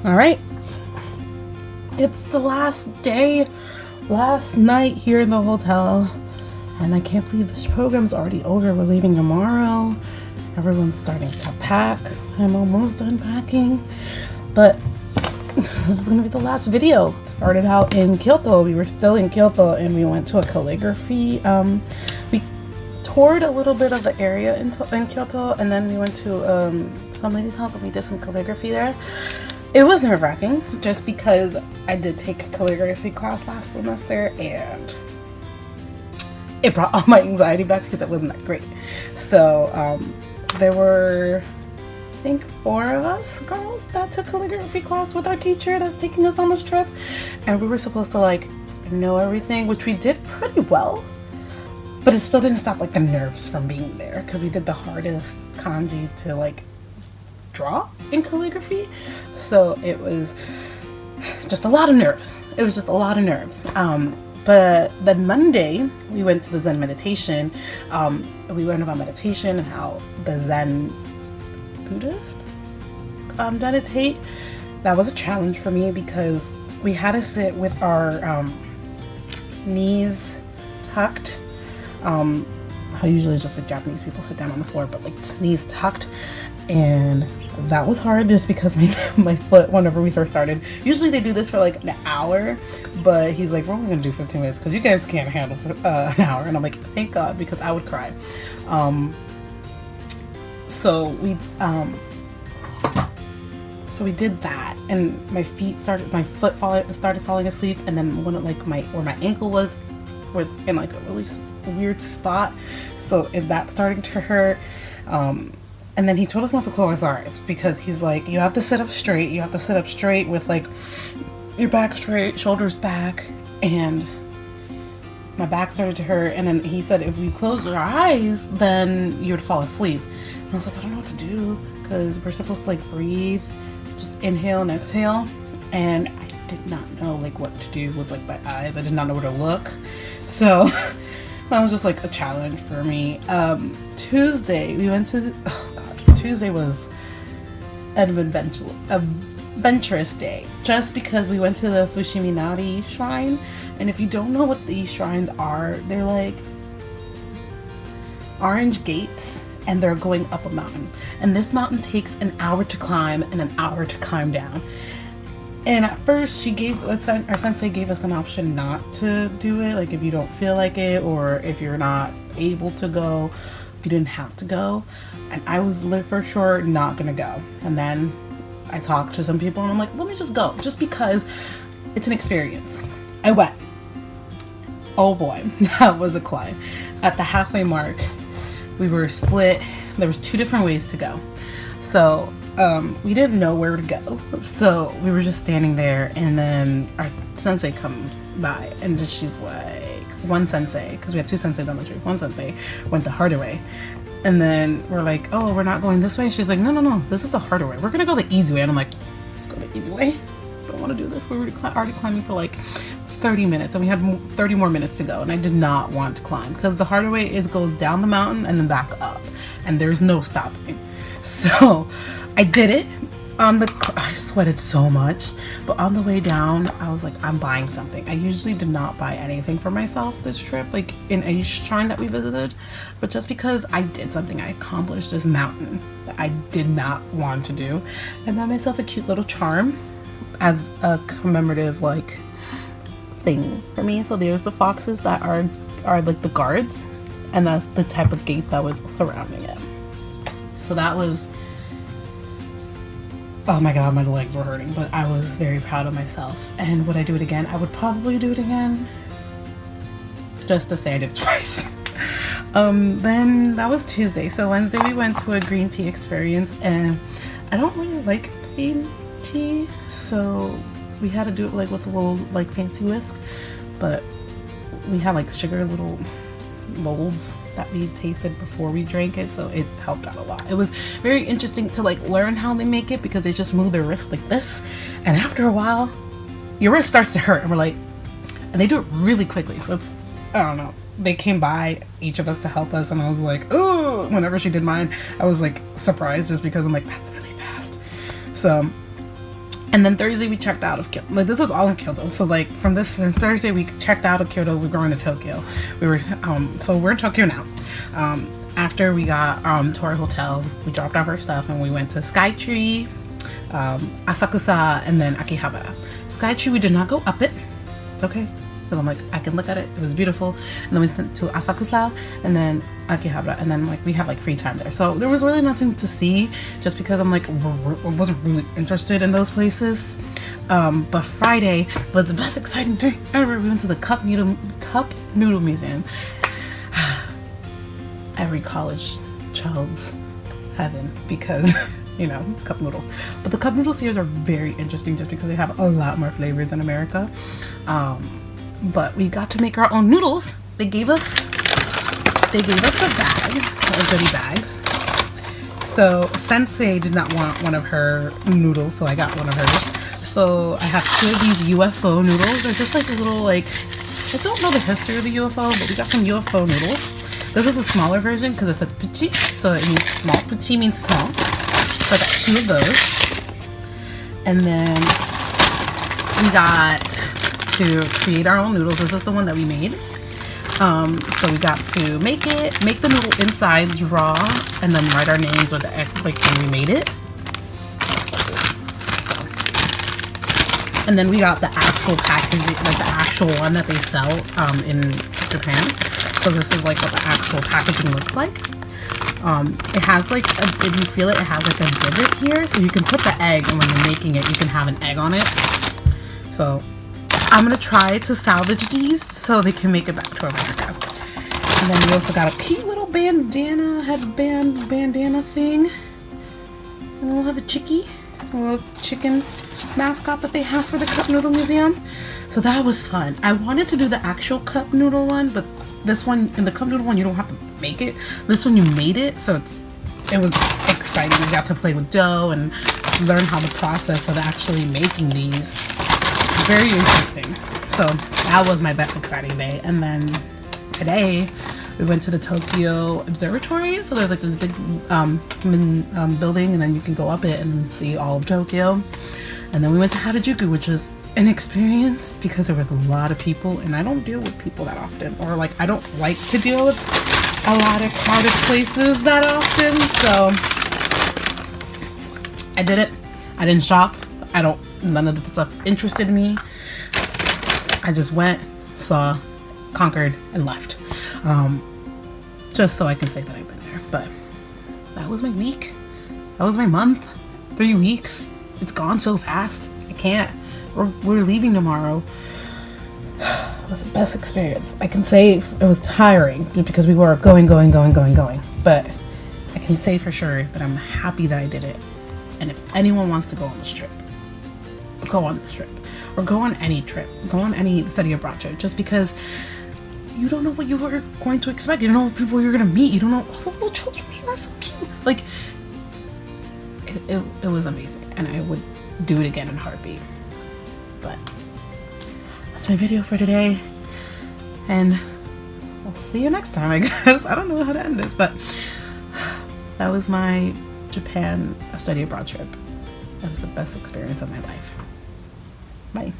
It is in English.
All right. It's the last day, last night here in the hotel. And I can't believe this program's already over. We're leaving tomorrow. Everyone's starting to pack. I'm almost done packing. But this is going to be the last video. Started out in Kyoto. We were still in Kyoto and we went to a calligraphy. We toured a little bit of the area in Kyoto, and then we went to some lady's house and we did some calligraphy there. It was nerve-wracking just because I did take a calligraphy class last semester and it brought all my anxiety back because it wasn't that great. So there were, I think, 4 of us girls that took calligraphy class with our teacher that's taking us on this trip, and we were supposed to like know everything, which we did pretty well, but it still didn't stop like the nerves from being there because we did the hardest kanji to like draw in calligraphy. So it was just a lot of nerves. It was just a lot of nerves. But then Monday we went to the Zen meditation. We learned about meditation and how the Zen Buddhist meditate. That was a challenge for me because we had to sit with our knees tucked. How usually just like Japanese people sit down on the floor, but like knees tucked, and that was hard just because my foot, whenever we first started, usually they do this for like an hour, but he's like, we're only gonna do 15 minutes because you guys can't handle an hour. And I'm like, thank God, because I would cry. So we did that, and my foot started falling asleep, and then one of like where my ankle was in like a really weird spot, so if that's starting to hurt. And then he told us not to close our eyes because he's like, you have to sit up straight. You have to sit up straight with like your back straight, shoulders back. And my back started to hurt. And then he said, if you close your eyes, then you would fall asleep. And I was like, I don't know what to do because we're supposed to like breathe, just inhale and exhale. And I did not know like what to do with like my eyes. I did not know where to look. So that was just like a challenge for me. Tuesday we went to, Tuesday was an adventurous day just because we went to the Fushiminari shrine. And if you don't know what these shrines are, they're like orange gates and they're going up a mountain. And this mountain takes an hour to climb and an hour to climb down. And at first our sensei gave us an option not to do it. Like if you don't feel like it or if you're not able to go, you didn't have to go. And I was for sure not gonna go. And then I talked to some people and I'm like, let me just go, just because it's an experience. I went. Oh boy, that was a climb. At the halfway mark, we were split. There was 2 different ways to go. So we didn't know where to go. So we were just standing there, and then our sensei comes by and she's like, one sensei, because we had 2 senseis on the trip, one sensei went the harder way. And then we're like, oh, we're not going this way? She's like, no, this is the harder way. We're gonna go the easy way. And I'm like, let's go the easy way. I don't want to do this. We were already climbing for like 30 minutes and we had 30 more minutes to go, and I did not want to climb because the harder way goes down the mountain and then back up, and there's no stopping. So I did it. I sweated so much, but on the way down I was like, I'm buying something. I usually did not buy anything for myself this trip, like in a shrine that we visited, but just because I did something, I accomplished this mountain that I did not want to do. I bought myself a cute little charm as a commemorative like thing for me. So there's the foxes that are like the guards, and that's the type of gate that was surrounding it. So that was, oh my god, my legs were hurting, but I was very proud of myself. And would I do it again? I would probably do it again, just to say I did it twice. Then that was Tuesday. So Wednesday we went to a green tea experience, and I don't really like green tea, so we had to do it like with a little like fancy whisk, but we had like sugar little molds that we tasted before we drank it, so it helped out a lot. It was very interesting to like learn how they make it because they just move their wrist like this, and after a while your wrist starts to hurt, and we're like, and they do it really quickly, so it's, I don't know, they came by each of us to help us, and I was like, oh, whenever she did mine I was like surprised just because I'm like, that's really fast. So And then Thursday we checked out of Kyoto. Like, this is all in Kyoto. So like from Thursday we checked out of Kyoto. We're going to Tokyo. So we're in Tokyo now. After we got to our hotel, we dropped off our stuff and we went to Skytree, Asakusa, and then Akihabara. Skytree, we did not go up it. It's okay. Because I'm like, I can look at it. It was beautiful. And then we went to Asakusa and then Akihabara. And then like we had like free time there. So there was really nothing to see just because I'm like, I wasn't really interested in those places. But Friday was the best exciting day ever. We went to the Cup Noodle Museum. Every college child's heaven because cup noodles. But the cup noodles here are very interesting just because they have a lot more flavor than America. But we got to make our own noodles. They gave us a bag of goodie bags. So Sensei did not want one of her noodles, so I got one of hers. So I have 2 of these UFO noodles. They're just like a little I don't know the history of the UFO, but we got some UFO noodles. This is a smaller version because it says pichi, so it means small. Pichi means small. So I got 2 of those. And then we got to create our own noodles. This is the one that we made. So we got to make the noodle inside, draw, and then write our names with the X like when we made it. And then we got the actual packaging, like the actual one that they sell in Japan. So this is like what the actual packaging looks like. It has like, if you feel it, it has like a divot here. So you can put the egg, and when you're making it, you can have an egg on it. So I'm going to try to salvage these so they can make it back to America. And then we also got a cute little bandana thing. And we'll have a little chicken mascot that they have for the Cup Noodle Museum. So that was fun. I wanted to do the actual cup noodle one, but this one, in the cup noodle one, you don't have to make it. This one, you made it, so it was exciting. We got to play with dough and learn how the process of actually making these. Very interesting. So that was my best exciting day. And then today, we went to the Tokyo Observatory. So there's like this big building, and then you can go up it and see all of Tokyo. And then we went to Harajuku, which is an experience because there was a lot of people, and I don't deal with people that often, or like I don't like to deal with a lot of crowded places that often. So I did it. I didn't shop. None of the stuff interested me. I just went, saw, conquered, and left. Just so I can say that I've been there. But that was my week. That was my month. 3 weeks. It's gone so fast. I can't. We're leaving tomorrow. It was the best experience. I can say it was tiring because we were going. But I can say for sure that I'm happy that I did it. And if anyone wants to go on this trip, go on this trip. Or go on any trip. Go on any study abroad trip. Just because you don't know what you are going to expect. You don't know what people you're going to meet. You don't know. All the little children here are so cute. Like, it was amazing. And I would do it again in a heartbeat. But that's my video for today, and I'll see you next time, I guess. I don't know how to end this, but that was my Japan study abroad trip. That was the best experience of my life. Bye.